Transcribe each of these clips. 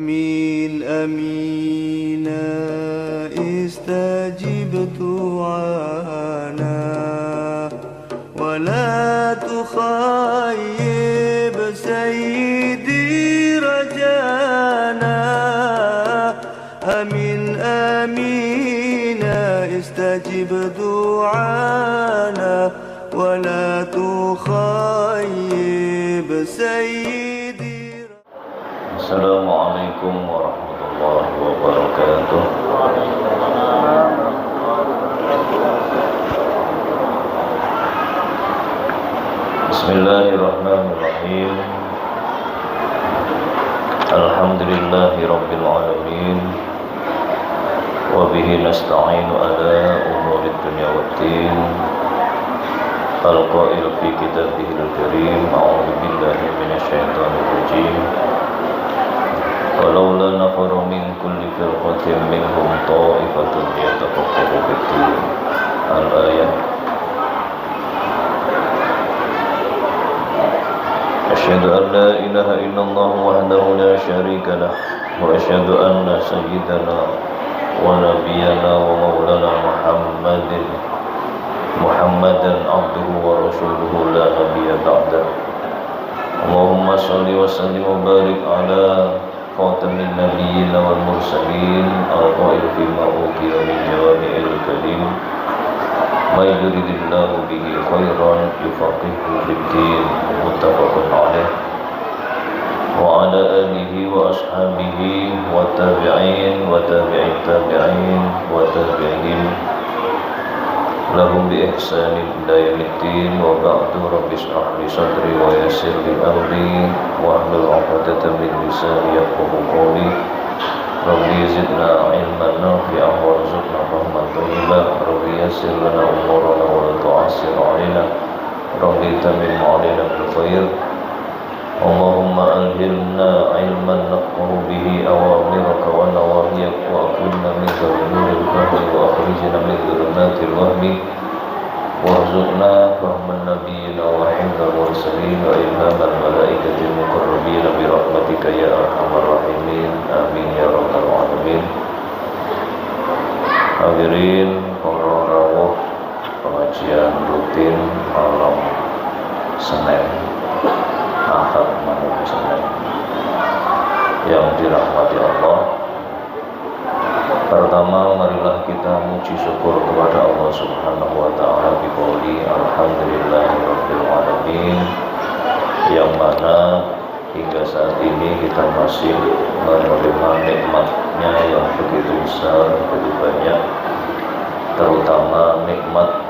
آمين آمين استجب دعانا ولا تخيب سيدي رجانا آمين آمين استجب دعانا ولا تخيب سيدي. Assalamualaikum warahmatullahi wabarakatuh. Bismillahirrahmanirrahim. Alhamdulillahi rabbil alamin. Wa bihi nasta'inu ala umurid dunya waddin. Al-qail fi kitabihil karim. A'udzu billahi minasyaitonir rajim. ولولا نفر من كل فرقة منهم طائفة ليتفقهوا في الدين. الآية. أشهد أن لا إله إلا الله وحده لا شريك له وأشهد أن سيدنا ونبينا ومولانا محمدا عبده ورسوله لا نبي بعده. اللهم صل وسلم وبارك على خاتم النبيين والمرسلين القائل فيما أوتي من جوامع الكلم ما يريد الله به خيرا يفقهه في الدين. متفق عليه. وعلى آله وأصحابه والتابعين وتابع التابعين وتابعين لهم بإحسان إلى يوم الدين. وبعد رب اشرح لي صدري ويسر لي أمري واحلل عقدة من لساني يفقهوا قولي. رب زدنا علما نافعا وارزقنا فهما طيبا. رب يسر لنا أمورنا ولا تعسر علينا. رب تمم علينا بالخير. اللهم ألهمنا علما نفقه به أوامرك ونواهيك وأكرمنا من نور الفهم وأخرجنا من ظلمات الوهم وارزقنا فهم النبيين وحفظ المرسلين وإلهام الملائكة المقربين برحمتك يا أرحم الراحمين. آمين يا رب العالمين. Hadirin para rawuh pengajian rutin malam Senin Ahad malam Senin yang dirahmati Allah. Pertama, marilah kita muji syukur kepada Allah Subhanahu wa ta'ala biqouli alhamdulillahirabbil alamin, yang mana hingga saat ini kita masih menerima nikmatnya yang begitu besar, begitu banyak, terutama nikmat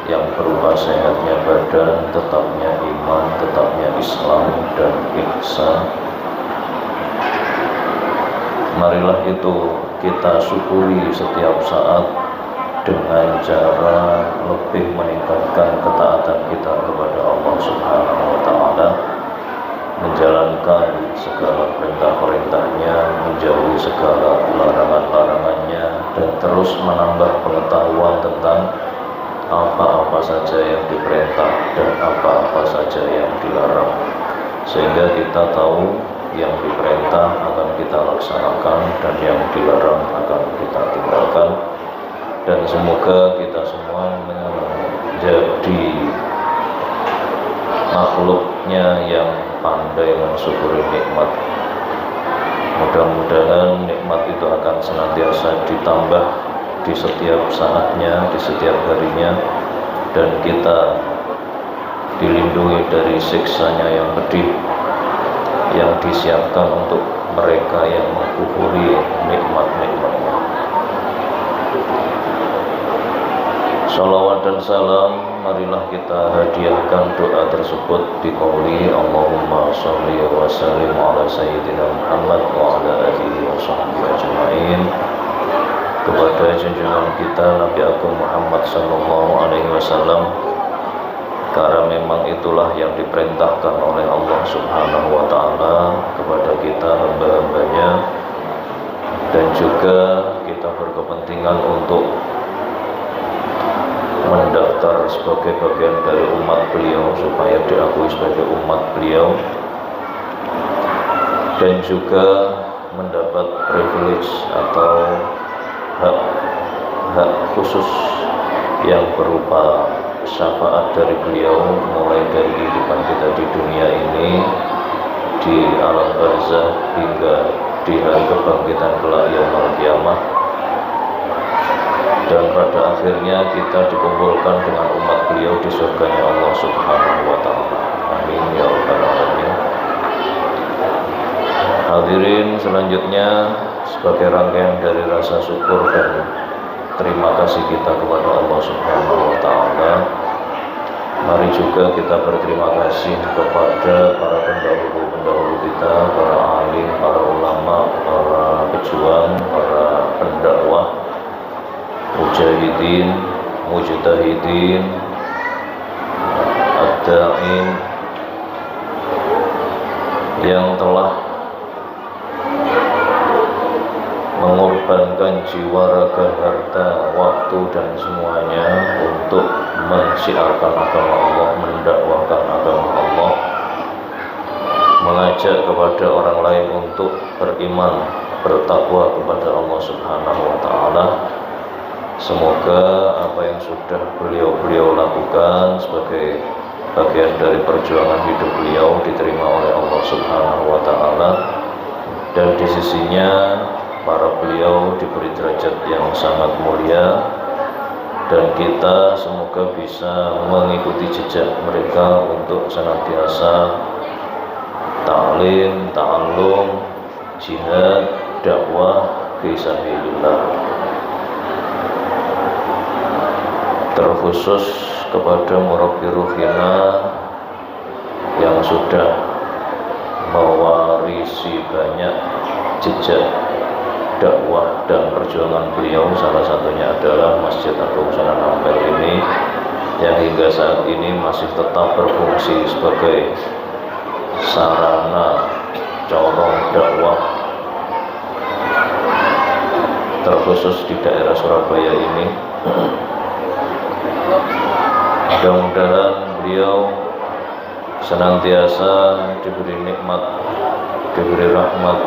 yang berupa sehatnya badan, tetapnya iman, tetapnya Islam dan ihsan. Marilah itu kita syukuri setiap saat dengan cara lebih meningkatkan ketaatan kita kepada Allah Subhanahu wa ta'ala, menjalankan segala perintah-perintahnya, menjauhi segala larangan-larangannya, dan terus menambah pengetahuan tentang apa-apa saja yang diperintah dan apa-apa saja yang dilarang, sehingga kita tahu yang diperintah akan kita laksanakan dan yang dilarang akan kita tinggalkan. Dan semoga kita semua menjadi makhluknya yang pandai mensyukuri nikmat. Mudah-mudahan nikmat itu akan senantiasa ditambah di setiap saatnya, di setiap harinya, dan kita dilindungi dari siksanya yang pedih yang disiapkan untuk mereka yang mengkufuri nikmat-nikmatnya. Salawat dan salam marilah kita hadiahkan doa tersebut biqouli Allahumma sholli wa sallim ala sayyidina Muhammad wa ala alihi wa sahbihi ajma'in, kepada junjungan kita Nabi Agung Muhammad sallallahu alaihi wasallam, karena memang itulah yang diperintahkan oleh Allah Subhanahu wa ta'ala kepada kita hamba-hambanya, dan juga kita berkepentingan untuk mendaftar sebagai bagian dari umat beliau supaya diakui sebagai umat beliau, dan juga mendapat privilege atau hak khusus yang berupa syafaat dari beliau mulai dari kehidupan kita di dunia ini, di alam barzah hingga di hari kebangkitan kelak yaumul qiyamah, dan pada akhirnya kita dikumpulkan dengan umat beliau di surganya Allah Subhanahu wa Ta'ala. Amin ya rabbal alamin. Hadirin, selanjutnya sebagai rangkaian dari rasa syukur dan terima kasih kita kepada Allah Subhanahu wa Ta'ala, mari juga kita berterima kasih kepada para pendahulu kita, para alim, para ulama, para pejuang, para pendakwah, mujahidin, mujtahidin, ad-da'in yang telah mengorbankan jiwa, raga, harta, waktu dan semuanya untuk mensiarkan agama Allah, mendakwahkan agama Allah, mengajak kepada orang lain untuk beriman, bertakwa kepada Allah Subhanahu wa Ta'ala. Semoga apa yang sudah beliau lakukan sebagai bagian dari perjuangan hidup beliau diterima oleh Allah Subhanahu wa Ta'ala, dan di sisinya para beliau diberi derajat yang sangat mulia, dan kita semoga bisa mengikuti jejak mereka untuk senantiasa ta'lim, ta'allum, jihad, dakwah fi sabilillah. Terkhusus kepada murabbi ruhina yang sudah mewarisi banyak jejak dakwah dan perjuangan beliau, salah satunya adalah Masjid Agung Sunan Ampel ini, yang hingga saat ini masih tetap berfungsi sebagai sarana corong dakwah, terkhusus di daerah Surabaya ini. Mudah-mudahan beliau senantiasa diberi nikmat, diberi rahmat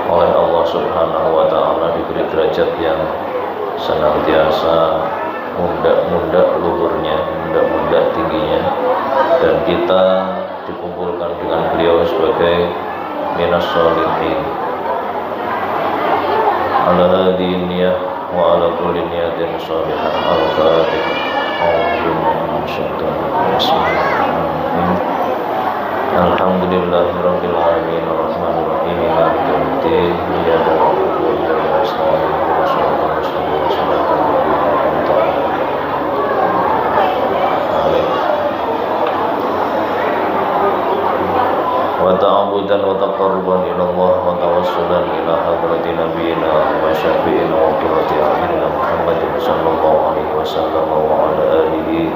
oleh Allah Subhanahu wa Ta'ala, diberi derajat yang senantiasa mundak luhurnya, mundak tingginya, dan kita dikumpulkan dengan beliau sebagai minas sholihin. Ala hadhihi niyah wa ala kulli niyatin sholihah. Al-Fatihah. Alhamdulillahirabbil alamin arrahmanir rahim maliki yaumiddin iyyaka na'budu wa iyyaka nasta'in ihdinas siratal mustaqim siratal ladzina an'amta 'alaihim. Amin. Wa ta'abudan wa taqarruban ila Allah wa tawassulan ila hadrati nabiyyina wa syafi'ina wa qurrati a'yunina Muhammadin sallallahu alaihi wasallam wa ala alihi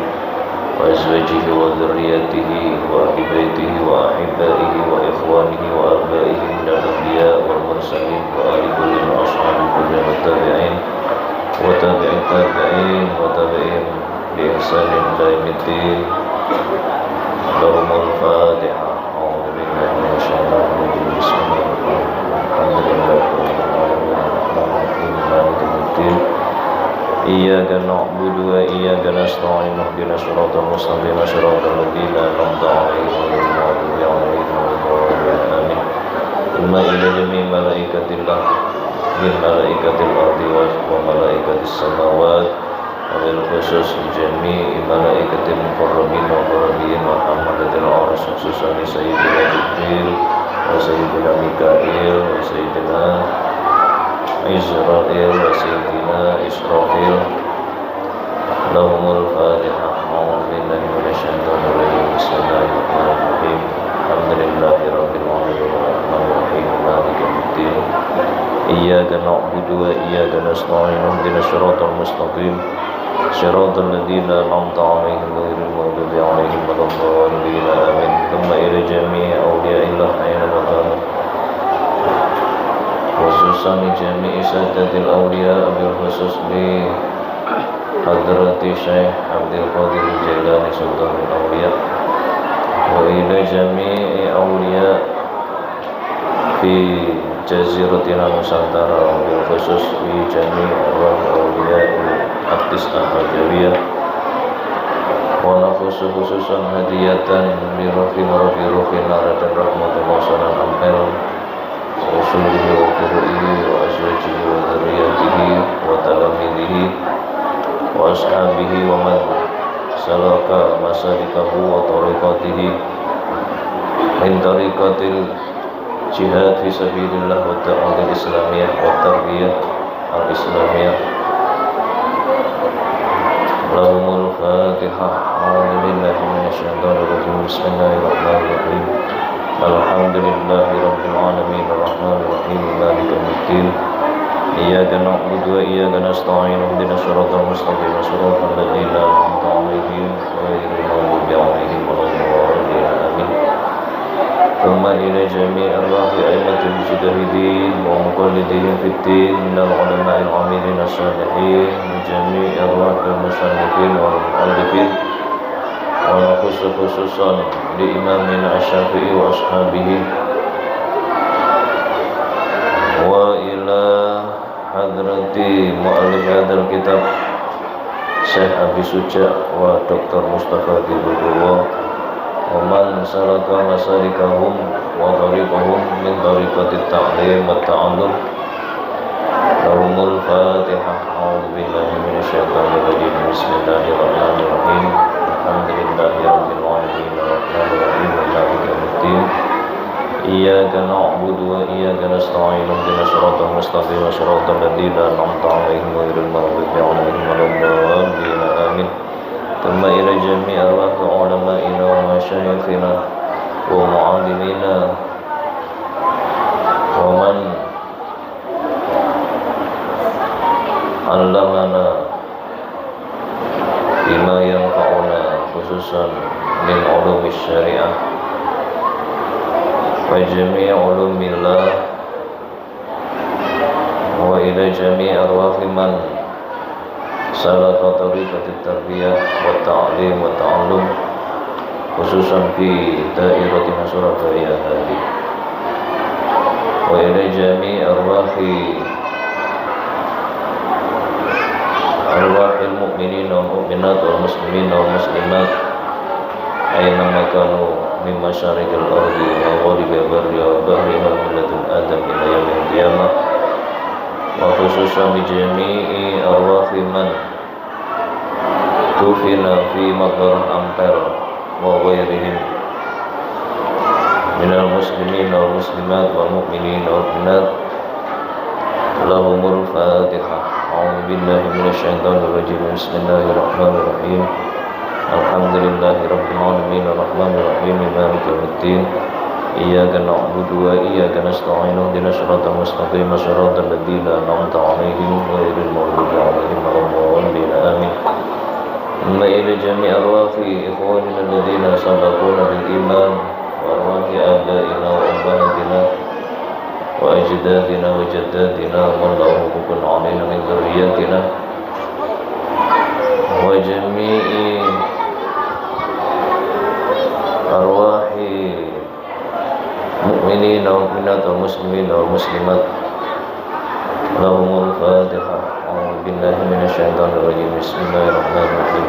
wa azwajihi wa dzurriyyatihi wa ahli baitihi wa ahibbaihi wa ikhwanihi wa abaihi minal anbiya wal mursalin wa ali kulli wa ashabi kulli wa tabi'in wa tabi'in tabi'in wa tabi'in bi ihsanin ila yaumiddin. Allahumma al-Fatihah. Iyyaka na'budu wa iyyaka nasta'in ihdinas siratal mustaqim siratal ladzina an'amta 'alaihim ghairil maghdubi 'alaihim waladdallin. Amin. Inna ila jami'i malaikatillah min malaikatil ardi wa malaikatis samawat wa bil khusus jami'i malaikatil muqarrabin wa muqarrabin wa hamalatil 'arsy khususan sayyidina Jibril wa sayyidina Mikail wa sayyidina Israel wa sayyidina Israfil. Lahumul Fatihah. A'udzu billahi minasyaitonir rajim. Bismillahirrahmanirrahim. Alhamdulillahirabbil alamin arrahmanir rahim maliki yaumiddin. Iyyaka na'budu wa iyyaka nasta'in ihdinas siratal mustaqim siratal ladzina an'amta 'alaihim ghairil maghdubi 'alaihim waladdallin. Amin. Thumma ila jami'i awliya'illah aina maqam khususan jami'i sadatil awliya bil khusus li hadrati Syekh Abdul Qadir Jailani Sultanul Awliya wa ila jami'i awliya fi jaziratina Nusantara wabil khusus di jami' arwah awliya artis al-Hajawiyah wa nafsu khususan hadiyatan li ruhi naradan rahmatullah salam ampel wa usulihi wa kuru'ihi wa azwajihi wa dzurriyyatihi wa talamidihi wa ashabihi wa man salaka masalikahu wa tariqatihi min tariqatil jihad fi sabilillah wa da'watil islamiyah wa tarbiyah al-islamiyah. Lahumul Fatihah. A'udzu billahi minasyaitonir rajim. Bismillahirrahmanirrahim. Alhamdulillahi rabbil alamin arrahmanir rahim maliki yaumiddin. Iyyaka na'budu wa iyyaka nasta'in ihdinas siratal mustaqim siratal ladzina an'amta 'alaihim ghairil maghdubi 'alaihim waladdallin. Amin. ثم إلى جميع أرواح أئمة المجتهدين ومقلدين في الدين من العلماء العاملين الصالحين من جميع أرواح المصنفين والمؤلفين ونخص خصوصا لإمامنا الشافعي وأصحابه وإلى حضرة مؤلف هذا الكتاب Syekh Abi Suja wa Dr. Mustafa Dibulullah wa man salaka masalikahum wa tariqahum min tariqatit ta'lim wa ta'allum. Lahumul Fatihah. A'udzu billahi minasyaitonir rajim. Bismillahirrahmanirrahim. Alhamdulillahi rabbil alamin arrahmanir rahim maliki yaumiddin. Iyyaka na'budu wa iyyaka nasta'in ihdinas siratal mustaqim siratal ladzina an'amta 'alaihim ghairil maghdubi 'alaihim waladdallin. Amin. ثم إلى جميع أرواح علمائنا ومشايخنا ومعلمينا ومن علمنا بما ينفعنا خصوصا من علوم الشريعة وجميع علوم الله وإلى جميع أرواح من salaka tariqatit tarbiyah wa ta'lim wa ta'allum khususan fi dairatina Surabaya hadi wa ila jami' arwahil mu'minin wal mu'minat wal muslimin wal muslimat aina makanu min masyariqil ardi wa gharibil barri wa bahriha min ladun adam ila yaumil qiyamah wa khususan bi jami'i arwahi man tufina fi maqbar ampel wa ghairihim minal muslimin wal muslimat wal mu'minin wal mu'minat. Lahumul Fatihah. A'udzu billahi minasyaitonir rajim. Bismillahirrahmanirrahim. Alhamdulillahi rabbil alamin arrahmanir rahim maliki yaumiddin. Iyyaka na'budu wa iyyaka nasta'in ihdinas siratal mustaqim siratal ladzina an'amta 'alaihim ghairil maghdubi 'alaihim waladdallin. Amin. Amma ila jami' arwahi ikhwanina alladzina sabaquna bil iman wa arwahi abaina wa ummahatina wa ajdadina wa jaddatina wa lahum hukun 'alaina min dzurriyyatina wa jami'i arwahi mu'minin wal mu'minat wal muslimin wal muslimat. Lahumul Fatihah. A'udzu billahi minasyaitonir rajim. Bismillahirrahmanirrahim.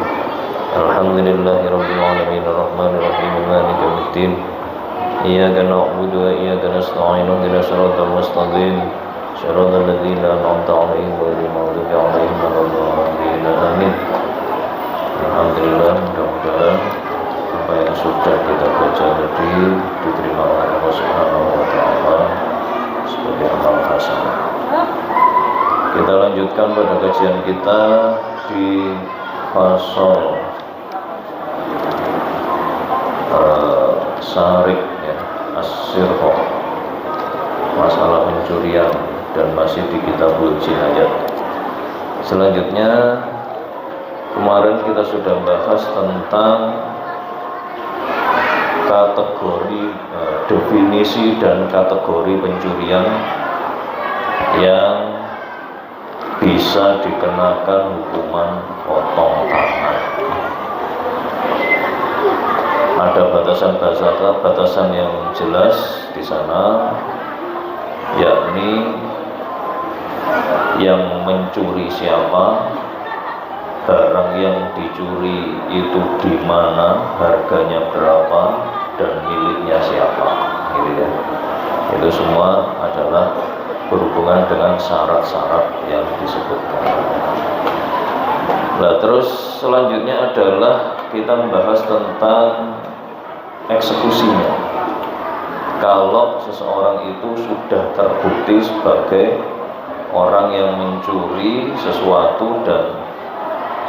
Alhamdulillahi rabbil alamin arrahmanir rahim maliki yaumiddin. Iyyaka na'budu wa iyyaka nasta'in ihdinas siratal mustaqim siratal ladzina an'amta 'alaihim ghairil maghdubi 'alaihim waladdallin. Amin. Alhamdulillah, mudah-mudahan apa yang sudah kita baca tadi diterima oleh Allah Subhanahu wa taala sebagai amal hasanah. Kita lanjutkan pada kajian kita di fasal sarik ya, as-sirqa, masalah pencurian, dan masih di kitabul jinayat. Selanjutnya kemarin kita sudah bahas tentang kategori definisi dan kategori pencurian yang bisa dikenakan hukuman potong tangan. Ada batasan yang jelas di sana, yakni yang mencuri siapa, barang yang dicuri itu di mana, harganya berapa, dan miliknya siapa, gitu ya. Itu semua adalah berhubungan dengan syarat-syarat yang disebutkan. Nah, terus selanjutnya adalah kita membahas tentang eksekusinya. Kalau seseorang itu sudah terbukti sebagai orang yang mencuri sesuatu dan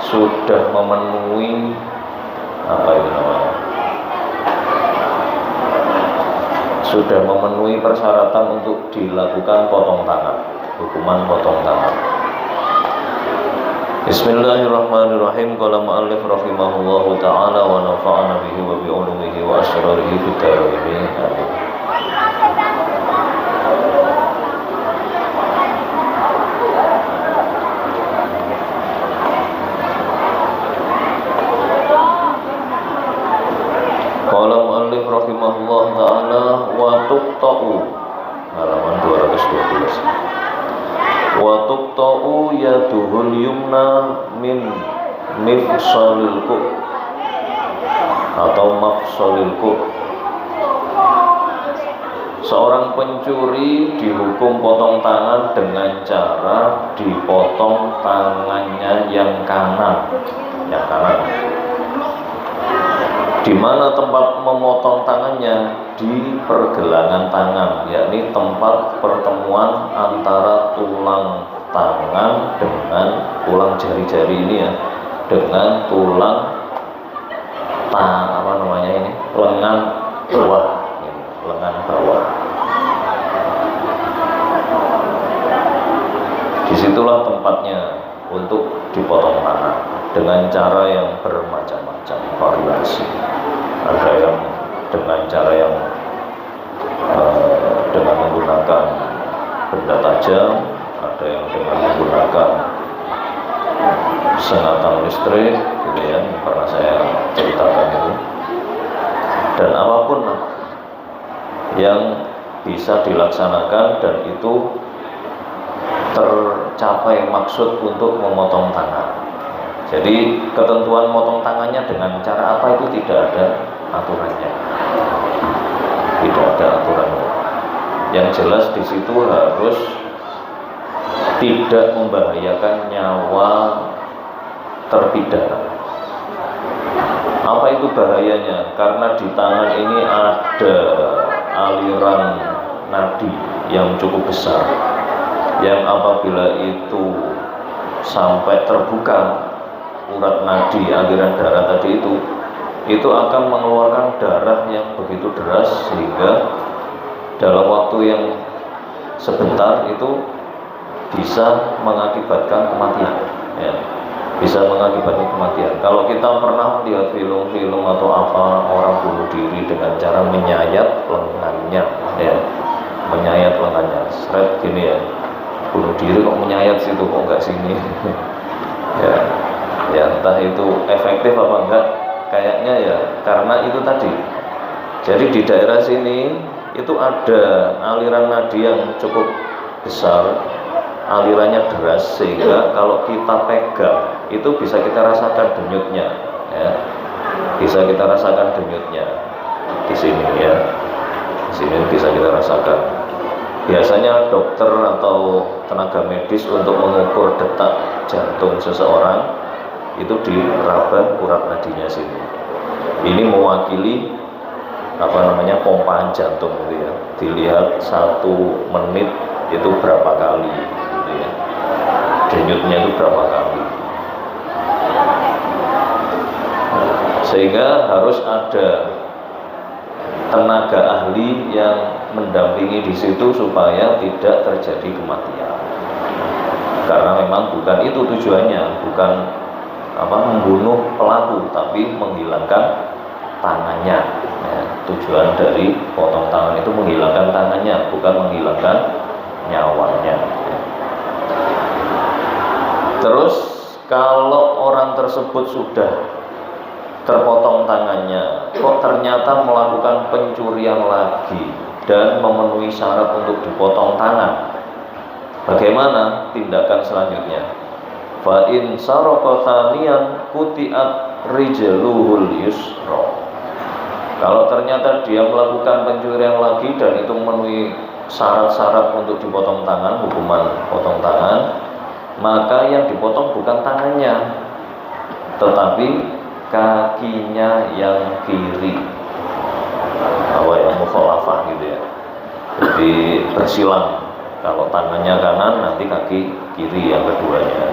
sudah memenuhi sudah memenuhi persyaratan untuk dilakukan potong tangan, hukuman potong tangan. Bismillahirrahmanirrahim. Qala mu'allif rahimahullahu ta'ala wa nafa'ana bihi wa bi ulumihi wa asrarihi fid dharain. Amin. Qala mu'allif rahimahullah ta'ala wa tuqta'u, halaman 212. Wa tuqta'u yaduhul yumna min mifsalil ku atau mafsalil ku. Seorang pencuri dihukum potong tangan dengan cara dipotong tangannya yang kanan, Di mana tempat memotong tangannya? Di pergelangan tangan, yakni tempat pertemuan antara tulang tangan dengan tulang jari-jari ini ya, dengan tulang lengan bawah, Disitulah tempatnya untuk dipotong tangan dengan cara yang bermacam-macam variasi. Ada yang dengan cara yang dengan menggunakan benda tajam, ada yang dengan menggunakan sengatan listrik, gitu ya, pernah saya ceritakan itu. Dan apapun yang bisa dilaksanakan dan itu tercapai maksud untuk memotong tangan. Jadi ketentuan motong tangannya dengan cara apa itu tidak ada aturannya. Tidak ada aturannya. Yang jelas di situ harus tidak membahayakan nyawa terpidana. Apa itu bahayanya? Karena di tangan ini ada aliran nadi yang cukup besar, yang apabila itu sampai terbuka urat nadi aliran darah tadi itu akan mengeluarkan darah yang begitu deras sehingga dalam waktu yang sebentar itu bisa mengakibatkan kematian, ya. Bisa mengakibatkan kematian. Kalau kita pernah lihat film-film atau apa, orang bunuh diri dengan cara menyayat lengannya, ya, menyayat lengannya, seret gini ya, bunuh diri kok menyayat situ, kok enggak sini. Ya entah itu efektif apa enggak, kayaknya ya karena itu tadi. Jadi di daerah sini itu ada aliran nadi yang cukup besar, alirannya deras sehingga kalau kita pegang itu bisa kita rasakan denyutnya, ya. Bisa kita rasakan denyutnya di sini, ya. Di sini bisa kita rasakan. Biasanya dokter atau tenaga medis untuk mengukur detak jantung seseorang itu diraba urat nadinya sini. Ini mewakili pompaan jantung, gitu ya. Dilihat 1 menit itu berapa kali, gitu ya. Denyutnya itu berapa kali. Sehingga harus ada tenaga ahli yang mendampingi di situ supaya tidak terjadi kematian. Karena memang bukan itu tujuannya, bukan membunuh pelaku, tapi menghilangkan tangannya, ya. Tujuan dari potong tangan itu menghilangkan tangannya, bukan menghilangkan nyawanya, ya. Terus kalau orang tersebut sudah terpotong tangannya, kok ternyata melakukan pencurian lagi, dan memenuhi syarat untuk dipotong tangan. Bagaimana tindakan selanjutnya? Fa in saraka thaniyan quti'at rijluhul yusra. Kalau ternyata dia melakukan pencurian lagi dan itu memenuhi syarat-syarat untuk dipotong tangan, hukuman potong tangan, maka yang dipotong bukan tangannya, tetapi kakinya yang kiri. Yang mukhalafah gitu ya. Jadi bersilang. Kalau tangannya kanan, nanti kaki kiri yang keduanya.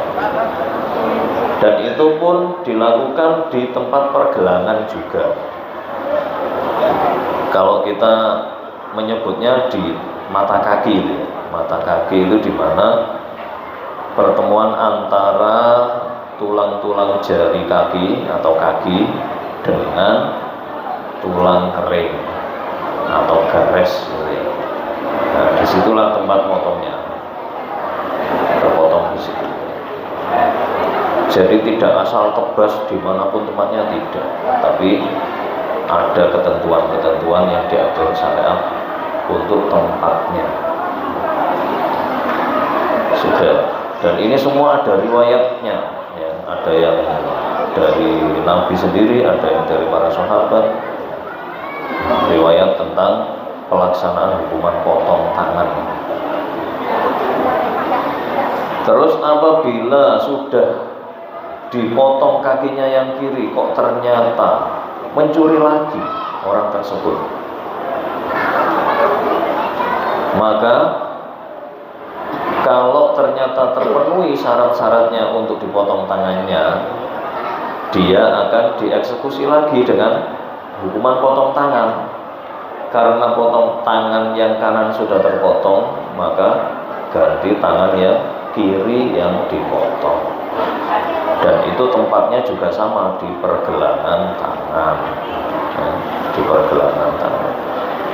Dan itu pun dilakukan di tempat pergelangan juga. Kalau kita menyebutnya di mata kaki, mata kaki itu di mana pertemuan antara tulang-tulang jari kaki atau kaki dengan tulang kering atau gares. Nah, disitulah tempat motongnya, terpotong di situ. Jadi tidak asal tebas dimanapun tempatnya, tidak, tapi ada ketentuan-ketentuan yang diatur syariat untuk tempatnya. Sudah, dan ini semua ada riwayatnya, ya. Ada yang dari Nabi sendiri, ada yang dari para sahabat, riwayat tentang pelaksanaan hukuman potong tangan. Terus apabila sudah dipotong kakinya yang kiri, kok ternyata mencuri lagi orang tersebut, maka kalau ternyata terpenuhi syarat-syaratnya untuk dipotong tangannya, dia akan dieksekusi lagi dengan hukuman potong tangan. Karena potong tangan yang kanan sudah terpotong, maka ganti tangan yang kiri yang dipotong. Dan itu tempatnya juga sama, di pergelangan tangan, ya, di pergelangan tangan.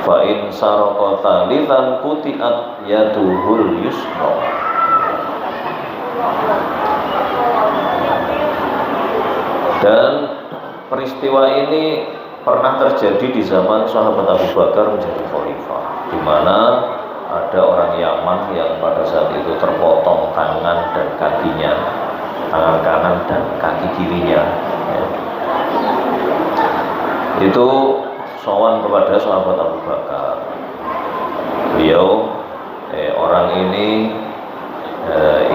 Fa in saraka thalithan quti'at yaduhul yusra. Dan peristiwa ini pernah terjadi di zaman sahabat Abu Bakar menjadi khalifah, di mana ada orang Yaman yang pada saat itu terpotong tangan dan kakinya, tangan kanan dan kaki kirinya, ya. Itu sowan kepada sahabat Abu Bakar. Beliau orang ini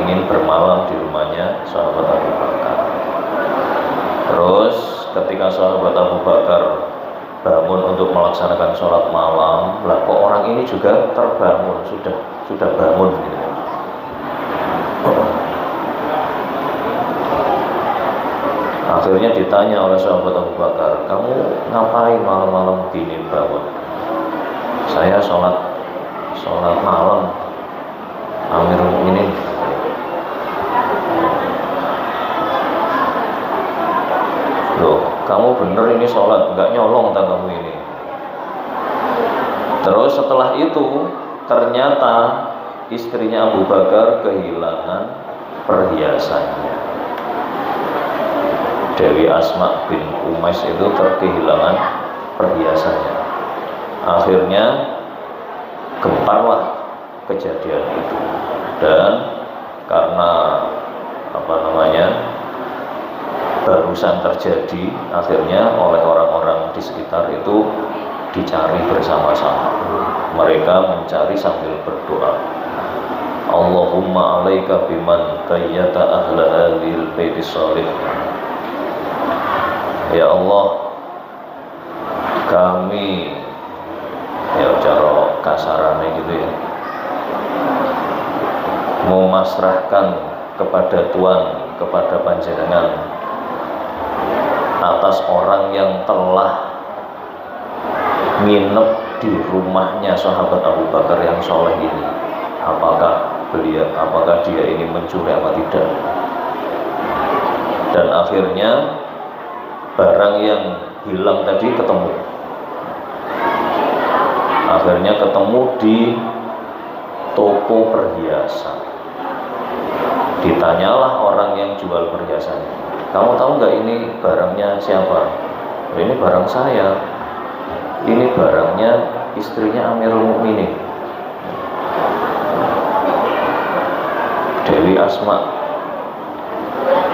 ingin bermalam di rumahnya sahabat Abu Bakar. Terus ketika sahabat Abu Bakar bangun untuk melaksanakan sholat malam, lah kok orang ini juga terbangun, sudah bangun gitu. Akhirnya ditanya oleh sahabat Abu Bakar, kamu ngapain malam-malam begini bangun? Saya sholat malam, Amirul Mukminin. Loh, kamu bener ini sholat, nggak nyolong tak kamu ini. Terus setelah itu ternyata istrinya Abu Bakar kehilangan perhiasannya. Dewi Asma bin Umais itu kehilangan perhiasannya. Akhirnya gemparlah kejadian itu. Dan karena barusan terjadi, akhirnya oleh orang-orang di sekitar itu dicari bersama-sama. Mereka mencari sambil berdoa, Allahumma alaika biman qayyata ahla hadhil baiti shalih. Ya Allah, kami, ya cara kasarane gitu ya, memasrahkan kepada Tuhan, kepada panjenengan atas orang yang telah nginep di rumahnya sahabat Abu Bakar yang soleh ini. Apakah dia ini mencuri apa tidak? Dan akhirnya barang yang hilang tadi ketemu. Akhirnya ketemu di toko perhiasan. Ditanyalah orang yang jual perhiasannya, kamu tahu nggak ini barangnya siapa? Ini barang saya. Ini barangnya istrinya Amirul Mukminin, Dewi Asma.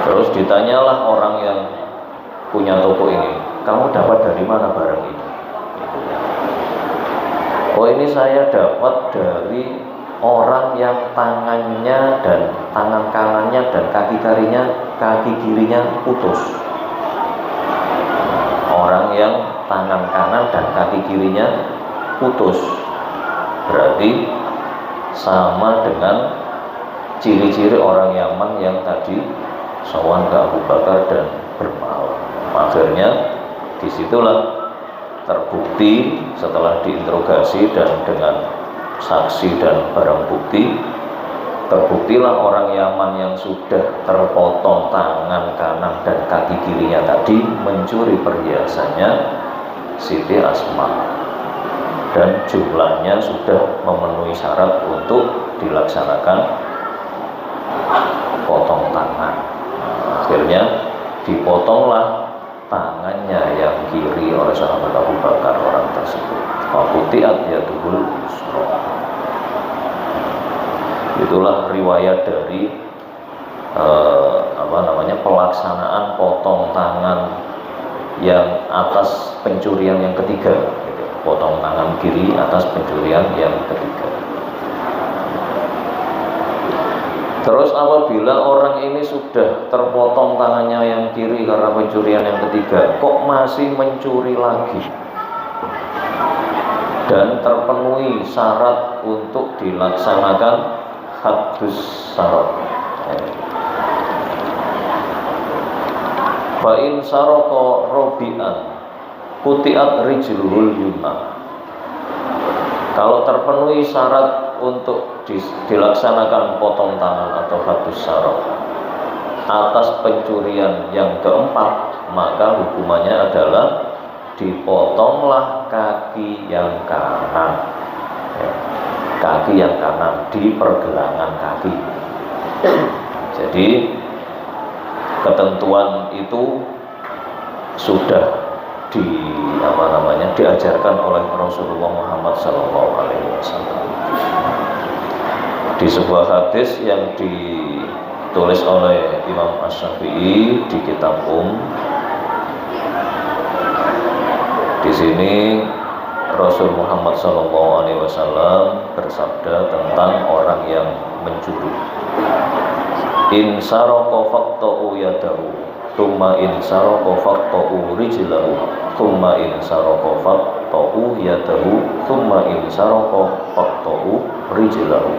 Terus ditanyalah orang yang punya toko ini, kamu dapat dari mana barang ini? Oh, ini saya dapat dari orang yang tangannya dan tangan kanannya dan kaki kirinya putus. Orang yang tangan kanan dan kaki kirinya putus, berarti sama dengan ciri-ciri orang Yaman yang tadi sowan ke Abu Bakar dan bermalam. Akhirnya disitulah terbukti setelah diinterogasi dan dengan saksi dan barang bukti, terbuktilah orang Yaman yang sudah terpotong tangan kanan dan kaki kirinya tadi mencuri perhiasannya Siti Asma, dan jumlahnya sudah memenuhi syarat untuk dilaksanakan potong tangan. Akhirnya dipotonglah tangannya yang kiri oleh sahabat Abu Bakar orang tersebut. Faqutiat yadul yusra. Itulah riwayat dari pelaksanaan potong tangan yang atas pencurian yang ketiga, gitu. Potong tangan kiri atas pencurian yang ketiga. Terus apabila orang ini sudah terpotong tangannya yang kiri karena pencurian yang ketiga, kok masih mencuri lagi dan terpenuhi syarat untuk dilaksanakan haddus syarat. Fa in saraka robi'an kutiat rijlul yumna. Kalau terpenuhi syarat untuk dilaksanakan potong tangan atau haddus syarat atas pencurian yang keempat, maka hukumannya adalah dipotonglah kaki yang kanan, kaki yang kanan di pergelangan kaki. Jadi ketentuan itu sudah diajarkan oleh Rasulullah Muhammad SAW di sebuah hadis yang ditulis oleh Imam Asy-Syafi'i di kitab Di sini Rasul Muhammad SAW bersabda tentang orang yang mencuri. In saraka faqta'u yadahu, thumma in saraka faqta'u rijlahu, thumma in saraka faqta'u yadahu, thumma in saraka faqta'u rijlahu.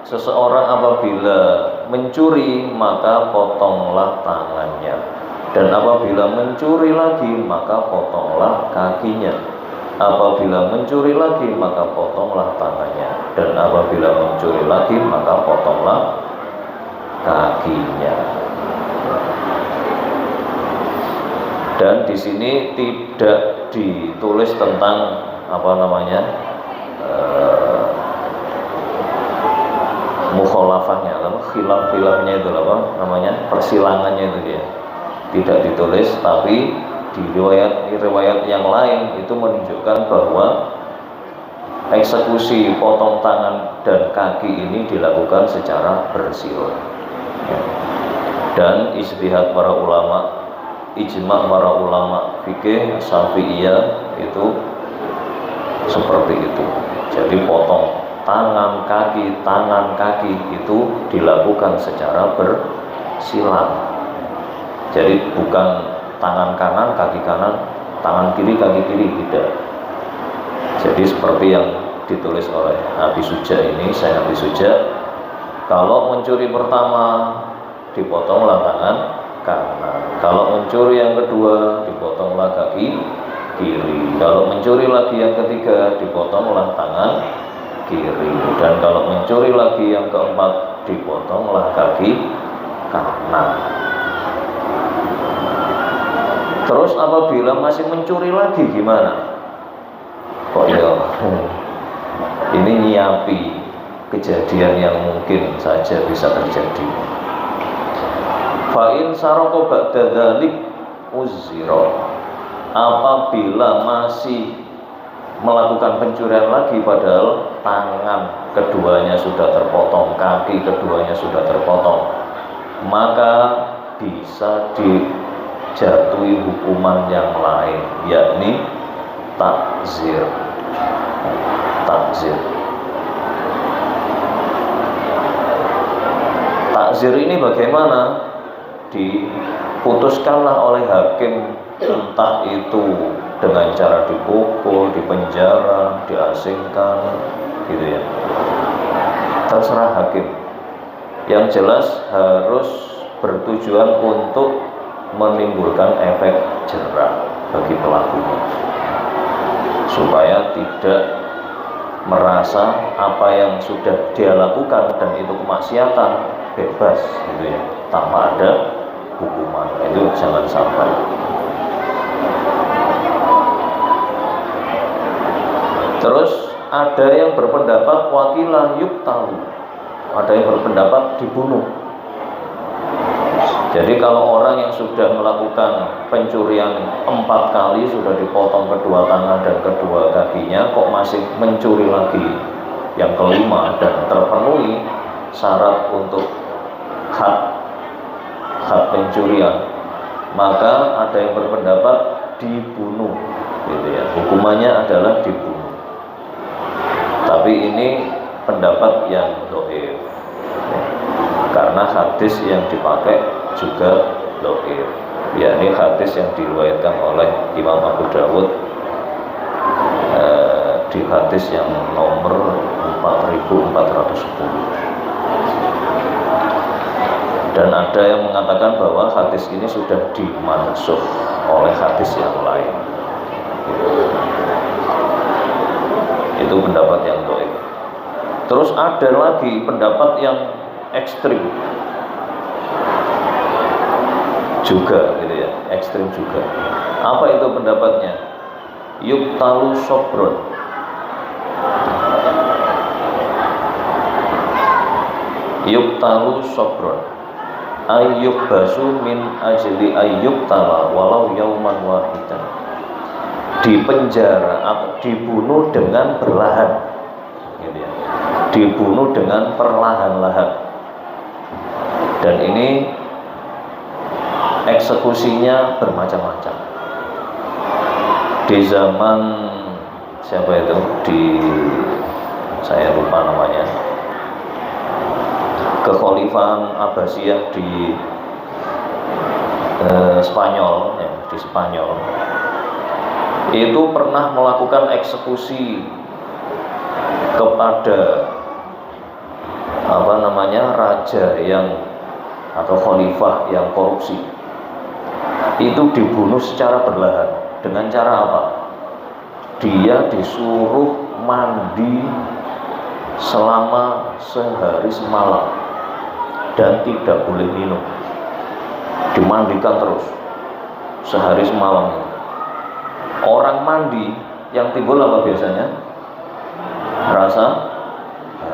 Seseorang apabila mencuri maka potonglah tangannya, dan apabila mencuri lagi maka potonglah kakinya. Apabila mencuri lagi maka potonglah tangannya, dan apabila mencuri lagi maka potonglah kakinya. Dan di sini tidak ditulis tentang mukhalafahnya, khilaf-khilafnya itu persilangannya itu dia. Tidak ditulis, tapi di riwayat yang lain itu menunjukkan bahwa eksekusi potong tangan dan kaki ini dilakukan secara bersila. Dan ijtihad para ulama, ijma' para ulama fikih Syafi'iyah itu seperti itu. Jadi potong tangan kaki itu dilakukan secara bersilang. Jadi bukan tangan kanan, kaki kanan, tangan kiri, kaki kiri, tidak. Jadi seperti yang ditulis oleh Abi Suja ini, saya Abi Suja, kalau mencuri pertama dipotonglah tangan kanan, kalau mencuri yang kedua dipotonglah kaki kiri, kalau mencuri lagi yang ketiga dipotonglah tangan kiri, dan kalau mencuri lagi yang keempat dipotonglah kaki kanan. Terus apabila masih mencuri lagi gimana? Kok ya ini nyiapi kejadian yang mungkin saja bisa terjadi. Fa in saraka ba'da dzalik uzira. Apabila masih melakukan pencurian lagi padahal tangan keduanya sudah terpotong, kaki keduanya sudah terpotong, maka bisa dijatuhi hukuman yang lain, yakni takzir. Takzir ini bagaimana? Diputuskanlah oleh hakim, entah itu dengan cara dipukul, dipenjara, diasingkan, gitu ya. Terserah hakim. Yang jelas harus bertujuan untuk menimbulkan efek jerah bagi pelakunya, supaya tidak merasa apa yang sudah dia lakukan dan itu kemaksiatan bebas, gitu ya, tanpa ada hukuman. Itu jangan sampai. Terus ada yang berpendapat wakilah yuktalu, ada yang berpendapat dibunuh. Jadi kalau orang yang sudah melakukan pencurian 4 kali, sudah dipotong kedua tangan dan kedua kakinya, kok masih mencuri lagi yang kelima dan terpenuhi syarat untuk hak pencurian, maka ada yang berpendapat dibunuh, gitu ya. Hukumannya adalah dibunuh. Tapi ini pendapat yang dhaif, karena hadis yang dipakai juga dhaif, yakni hadis yang diriwayatkan oleh Imam Abu Dawud, di hadis yang nomor 4410. Dan ada yang mengatakan bahwa hadis ini sudah dimansukh oleh hadis yang lain. Itu pendapat yang dhaif. Terus ada lagi pendapat yang ekstrim juga, gitu ya, ekstrim juga. Apa itu pendapatnya? Yuktalu sobron. Yuktalu sobron, ayyuk basu min ajli ayyuk tala walau yauman wahidan. Dipenjara atau dibunuh dengan perlahan, gitu ya. Dibunuh dengan perlahan-lahan. Dan ini eksekusinya bermacam-macam. Di zaman siapa itu? Saya lupa namanya. Kekhalifahan Abbasiyah di Spanyol, ya, di Spanyol. Itu pernah melakukan eksekusi kepada raja yang atau khalifah yang korupsi. Itu dibunuh secara berlahan. Dengan cara apa? Dia disuruh mandi selama sehari semalam dan tidak boleh minum. Dimandikan terus sehari semalam. Orang mandi yang timbul apa biasanya? Rasa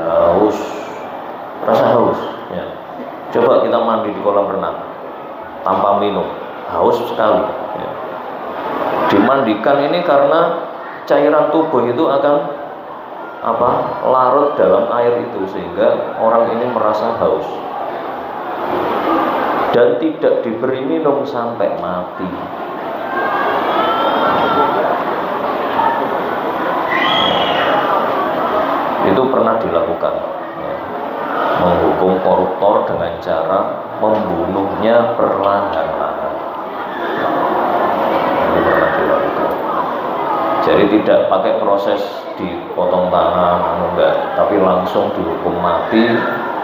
haus. Ya. Coba kita mandi di kolam renang tanpa minum, haus sekali. Ya. Dimandikan ini karena cairan tubuh itu akan larut dalam air itu, sehingga orang ini merasa haus dan tidak diberi minum sampai mati. Itu pernah dilakukan, ya. Menghukum koruptor dengan cara membunuhnya perlahan-lahan. Itu pernah dilakukan. Jadi tidak pakai proses dipotong tangan, enggak, tapi langsung dihukum mati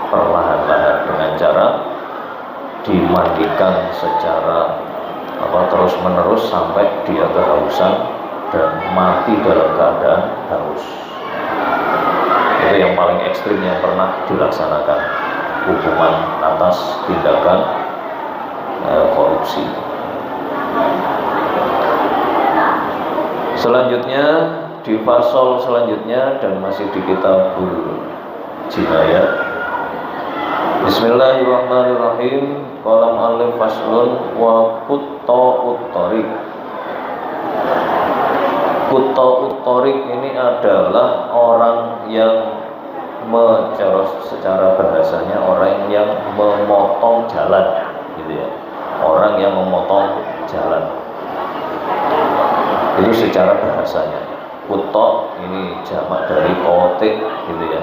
perlahan-lahan dengan cara dimandikan secara terus-menerus sampai dia kehausan dan mati dalam keadaan haus. Itu yang paling ekstrim yang pernah dilaksanakan, hukuman atas tindakan korupsi. Selanjutnya di pasal selanjutnya dan masih di Kitabul Jinayat. Bismillahirrahmanirrahim. Qalam alif faslun wa qutta'ut thariq. Kutta utorik ini adalah orang yang secara bahasanya orang yang memotong jalan, gitu ya. Orang yang memotong jalan. Itu secara bahasanya. Kutta ini jamak dari kotik, gitu ya.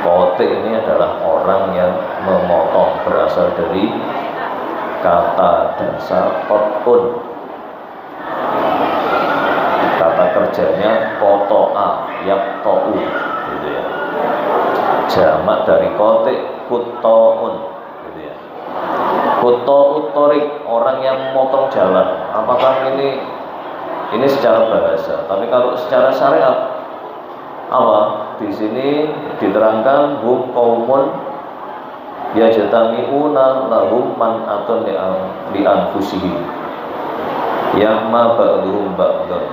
Kotik ini adalah orang yang memotong, berasal dari kata dasar kotun. Kata kerjanya kotoa, yakto'u, gitu ya. Jamak dari kotik kuto'un, gitu ya. Kuto'utorik, orang yang memotong jalan. Apakah ini secara bahasa? Tapi kalau secara syariat apa? Di sini diterangkan hum qaumun yajtami'una lahum man'atun li anfusihim yamma ba'dhum ba'dhan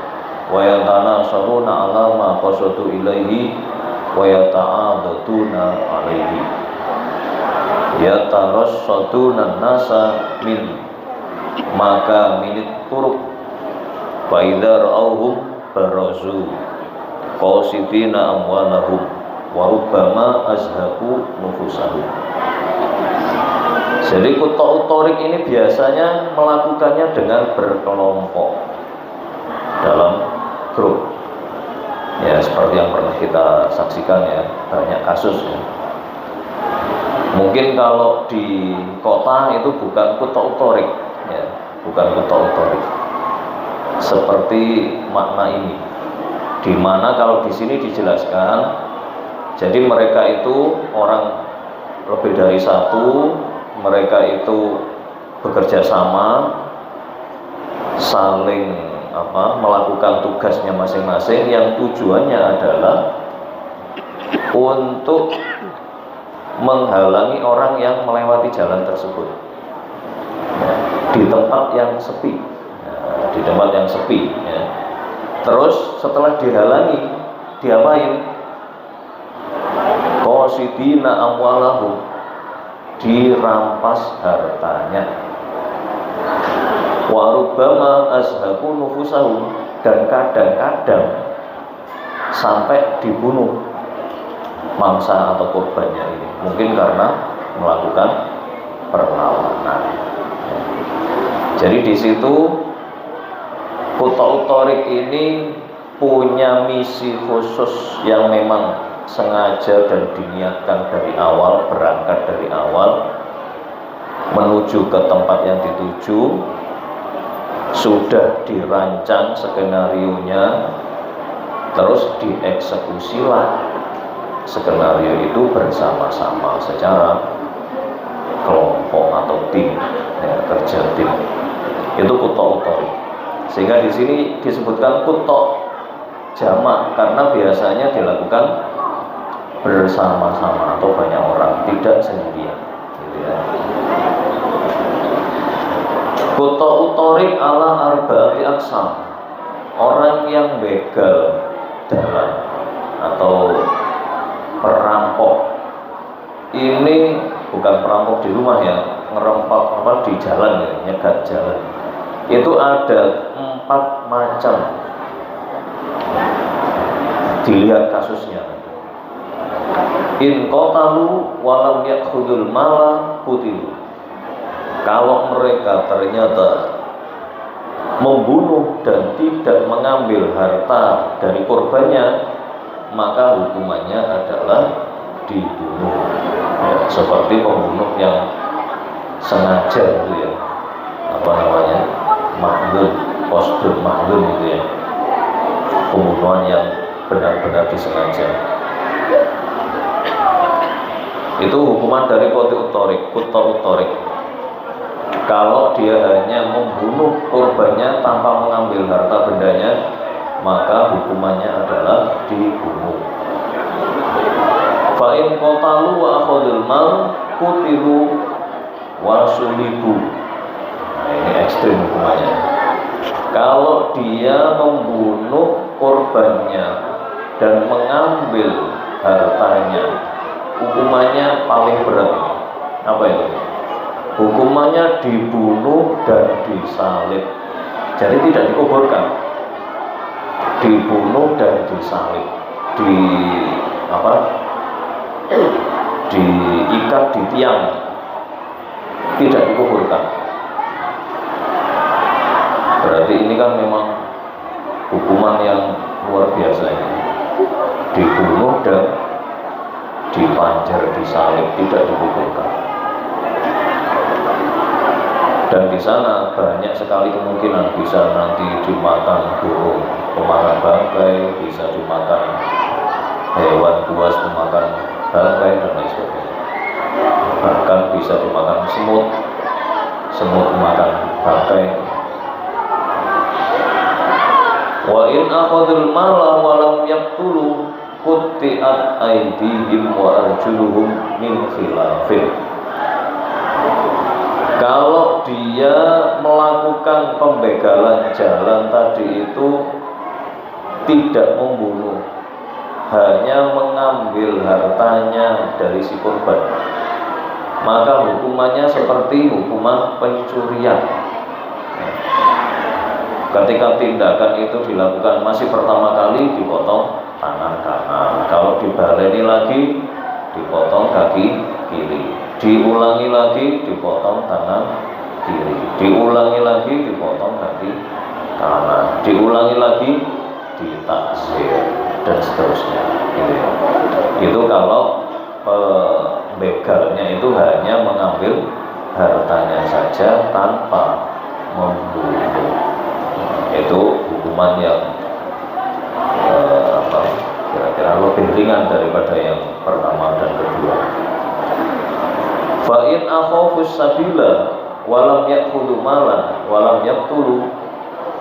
wa yatanasaruna 'ala ma qasadu ilaihi wa yata'adatuna 'alaihi yatarassaduna nasa min maka minit turuk fa idza ra'awhum barazu qasidina amwalahum wa rubbama azhabu nufusahum. Jadi kutta-utorik ini biasanya melakukannya dengan berkelompok dalam grup. Ya, seperti yang pernah kita saksikan ya, banyak kasus ya. Mungkin kalau di kota itu bukan kutta-utorik ya, bukan kutta-utorik. Seperti makna ini. Di mana kalau di sini dijelaskan, jadi mereka itu orang lebih dari satu, mereka itu bekerja sama, saling melakukan tugasnya masing-masing, yang tujuannya adalah untuk menghalangi orang yang melewati jalan tersebut di tempat yang sepi, di tempat yang sepi ya. Terus setelah dihalangi, diapain? Qasidina amwalahum, dirampas hartanya. Wa rubbama azhabu nufusahum, dan kadang-kadang sampai dibunuh mangsa atau korbannya ini. Mungkin karena melakukan perlawanan. Jadi di situ kutta-utorik ini punya misi khusus yang memang sengaja dan diniatkan dari awal, berangkat dari awal menuju ke tempat yang dituju, sudah dirancang skenarionya, terus dieksekusilah skenario itu bersama-sama secara kelompok atau tim ya, kerja tim. Itu kutta-utorik. Sehingga di sini disebutkan kutta jamak karena biasanya dilakukan bersama-sama atau banyak orang, tidak sendirian, gitu ya. Kutta-utorik ala arba'ati aqsam, orang yang begal jalan atau perampok. Ini bukan perampok di rumah ya, ngerempok di jalan ya, nyegat jalan. Itu ada 4 macam. Dilihat kasusnya. In qatalu walam yakhudul mala qutilu. Kalau mereka ternyata membunuh dan tidak mengambil harta dari korbannya, maka hukumannya adalah dibunuh ya, seperti pembunuh yang sengaja gitu ya, mahdum, postur mahdum gitu ya, pembunuhan yang benar-benar disengaja. Itu hukuman dari kutta-utorik. Kalau dia hanya membunuh korbannya tanpa mengambil harta bendanya, maka hukumannya adalah dibunuh. Fa in qatalu wa akhadul mal qutilu wa sulibu. Nah, ini ekstrim hukumannya. Kalau dia membunuh korbannya dan mengambil hartanya, hukumannya paling berat. Apa itu? Hukumannya dibunuh dan disalib. Jadi tidak dikuburkan. dibunuh dan disalib, di apa, diikat di tiang, tidak dikuburkan. Berarti ini kan memang hukuman yang luar biasa ini. Dibunuh dan dipanjar, disalib, tidak dikuburkan. Dan di sana banyak sekali kemungkinan bisa nanti dimakan burung pemakan bangkai, bisa dimakan hewan buas pemakan bangkai dan lain sebagainya. Bahkan bisa dimakan semut, semut pemakan bangkai. Wa in akhadul mala wa lam yaqtulu qutti'at aydihim wa arjuluhum min khilafin. Kalau dia melakukan pembegalan jalan tadi itu tidak membunuh, hanya mengambil hartanya dari si korban, maka hukumannya seperti hukuman pencurian. Ketika tindakan itu dilakukan masih pertama kali, dipotong tangan kanan. Kalau dibaleni lagi, dipotong kaki kiri. Diulangi lagi, dipotong tangan kiri. Diulangi lagi, dipotong kaki kanan. Diulangi lagi, ditakzir dan seterusnya. Gitu ya. Itu kalau begalnya itu hanya mengambil hartanya saja tanpa membunuh. Itu hukuman yang kira-kira lebih ringan daripada yang pertama dan kedua. Fa in akhafus sabila walam ya'khudhu malan walam yaqtulu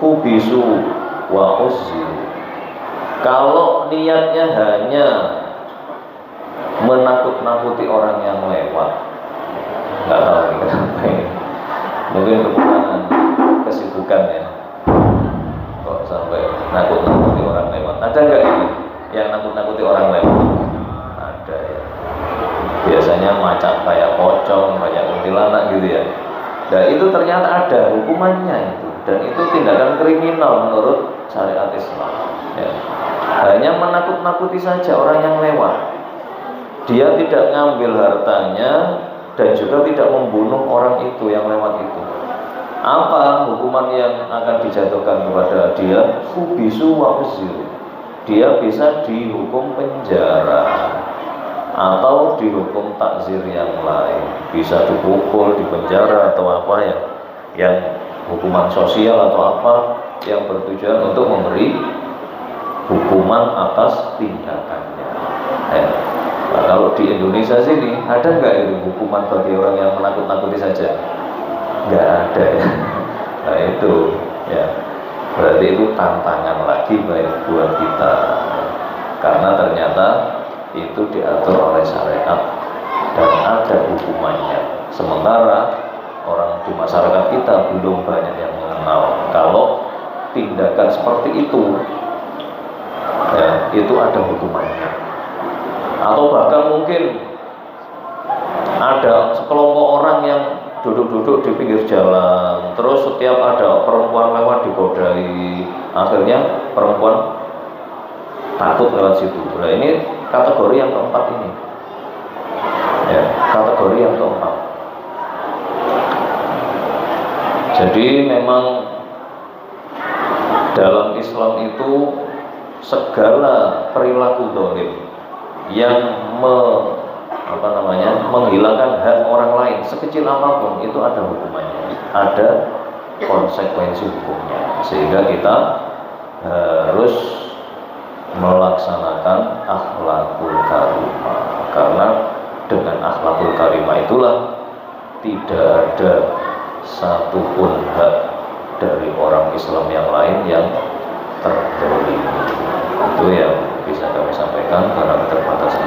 hubisu wa uzziru. Kalau niatnya hanya menakut-nakuti orang yang lewat, nggak tahu nih kenapa ini, mungkin kekurangan kesibukan ya, kok sampai nakut-nakuti orang lewat. Ada nggak ini yang nakut-nakuti orang lewat? Ada ya. Biasanya macam kayak pocong, kayak kuntilanak gitu ya. Nah itu ternyata ada hukumannya itu, dan itu tindakan kriminal menurut syariat Islam ya. Hanya menakut-nakuti saja orang yang lewat, dia tidak ngambil hartanya dan juga tidak membunuh orang itu yang lewat itu. Apa hukuman yang akan dijatuhkan kepada dia? Hubisu wa uzziru. Dia bisa dihukum penjara atau dihukum takzir yang lain, bisa dipukul, dipenjara atau apa ya, yang hukuman sosial atau apa yang bertujuan untuk memberi hukuman atas tindakannya. Nah, kalau di Indonesia sini ada nggak itu hukuman bagi orang yang menakut-nakuti saja? Nggak ada ya. Nah itu ya, berarti itu tantangan lagi baik buat kita, karena ternyata itu diatur oleh syariat dan ada hukumannya. Sementara orang di masyarakat kita belum banyak yang mengenal kalau tindakan seperti itu ya, itu ada hukumannya. Atau bahkan mungkin ada sekelompok orang yang duduk-duduk di pinggir jalan, terus setiap ada perempuan lewat digodai, akhirnya perempuan takut lewat situ. Nah ini kategori yang keempat ini ya, kategori yang keempat. Jadi memang dalam Islam itu segala perilaku zalim yang menghilangkan hak orang lain sekecil apapun itu ada hukumannya, ada konsekuensi hukumnya, sehingga kita harus melaksanakan akhlakul karimah. Karena dengan akhlakul karimah itulah tidak ada satupun hak dari orang Islam yang lain yang terzalimi. Itu yang bisa kami sampaikan karena keterbatasan